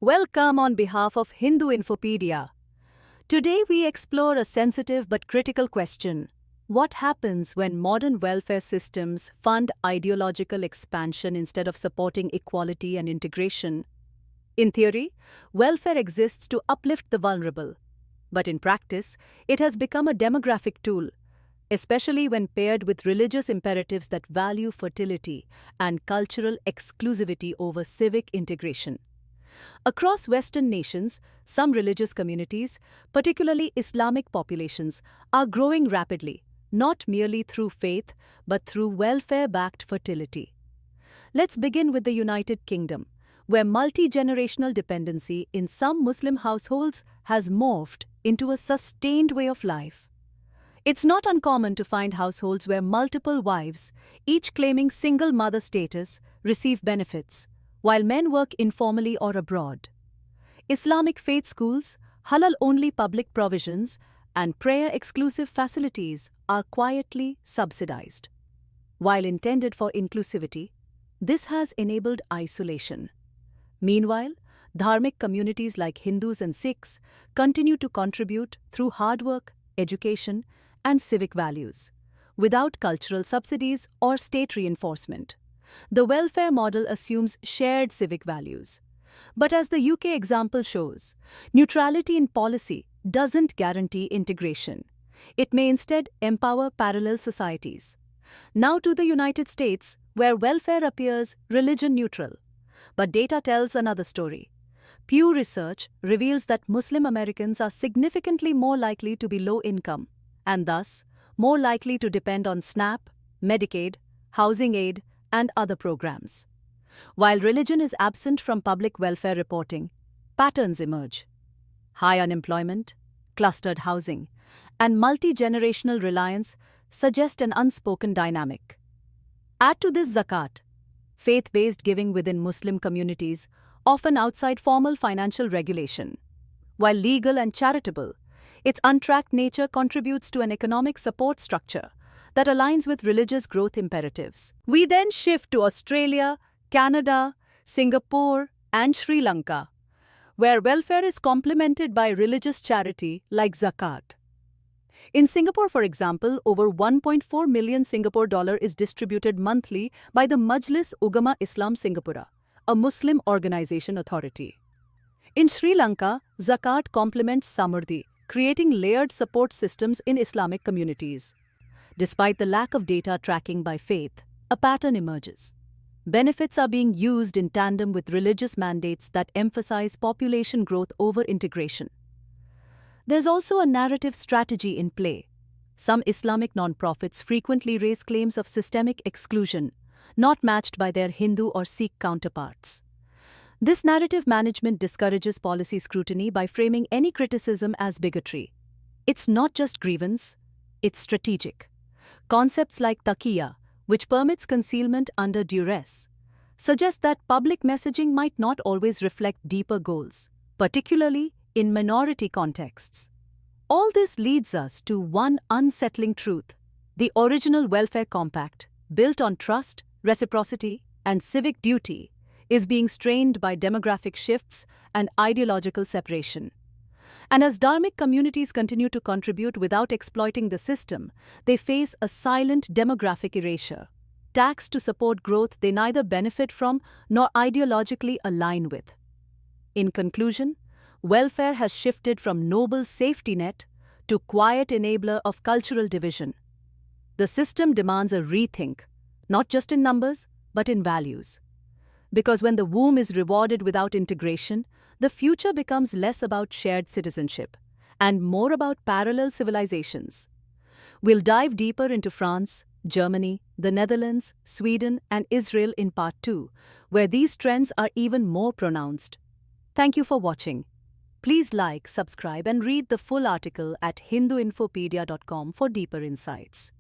Welcome on behalf of Hinduinfopedia. Today we explore a sensitive but critical question. What happens when modern welfare systems fund ideological expansion instead of supporting equality and integration? In theory, welfare exists to uplift the vulnerable. But in practice, it has become a demographic tool, especially when paired with religious imperatives that value fertility and cultural exclusivity over civic integration. Across Western nations, some religious communities, particularly Islamic populations, are growing rapidly, not merely through faith, but through welfare-backed fertility. Let's begin with the United Kingdom, where multi-generational dependency in some Muslim households has morphed into a sustained way of life. It's not uncommon to find households where multiple wives, each claiming single mother status, receive benefits, while men work informally or abroad. Islamic faith schools, halal-only public provisions, and prayer-exclusive facilities are quietly subsidized. While intended for inclusivity, this has enabled isolation. Meanwhile, dharmic communities like Hindus and Sikhs continue to contribute through hard work, education, and civic values, without cultural subsidies or state reinforcement. The welfare model assumes shared civic values. But as the UK example shows, neutrality in policy doesn't guarantee integration. It may instead empower parallel societies. Now to the United States, where welfare appears religion-neutral. But data tells another story. Pew Research reveals that Muslim Americans are significantly more likely to be low income, and thus more likely to depend on SNAP, Medicaid, housing aid, and other programs. While religion is absent from public welfare reporting, patterns emerge. High unemployment, clustered housing, and multi-generational reliance suggest an unspoken dynamic. Add to this zakat, faith-based giving within Muslim communities, often outside formal financial regulation. While legal and charitable, its untracked nature contributes to an economic support structure that aligns with religious growth imperatives. We then shift to Australia, Canada, Singapore, and Sri Lanka, where welfare is complemented by religious charity like zakat. In Singapore, for example, over 1.4 million Singapore dollar is distributed monthly by the Majlis Ugama Islam Singapura, a Muslim organization authority. In Sri Lanka, zakat complements samurdhi, creating layered support systems in Islamic communities. Despite the lack of data tracking by faith, a pattern emerges. Benefits are being used in tandem with religious mandates that emphasize population growth over integration. There's also a narrative strategy in play. Some Islamic nonprofits frequently raise claims of systemic exclusion, not matched by their Hindu or Sikh counterparts. This narrative management discourages policy scrutiny by framing any criticism as bigotry. It's not just grievance, it's strategic. Concepts like taqiyya, which permits concealment under duress, suggest that public messaging might not always reflect deeper goals, particularly in minority contexts. All this leads us to one unsettling truth. The original welfare compact, built on trust, reciprocity, and civic duty, is being strained by demographic shifts and ideological separation. And as dharmic communities continue to contribute without exploiting the system, they face a silent demographic erasure, taxed to support growth they neither benefit from nor ideologically align with. In conclusion, welfare has shifted from noble safety net to quiet enabler of cultural division. The system demands a rethink, not just in numbers, but in values. Because when the womb is rewarded without integration, the future becomes less about shared citizenship and more about parallel civilizations. We'll dive deeper into France, Germany, the Netherlands, Sweden, and Israel in Part 2, where these trends are even more pronounced. Thank you for watching. Please like, subscribe, and read the full article at hinduinfopedia.com for deeper insights.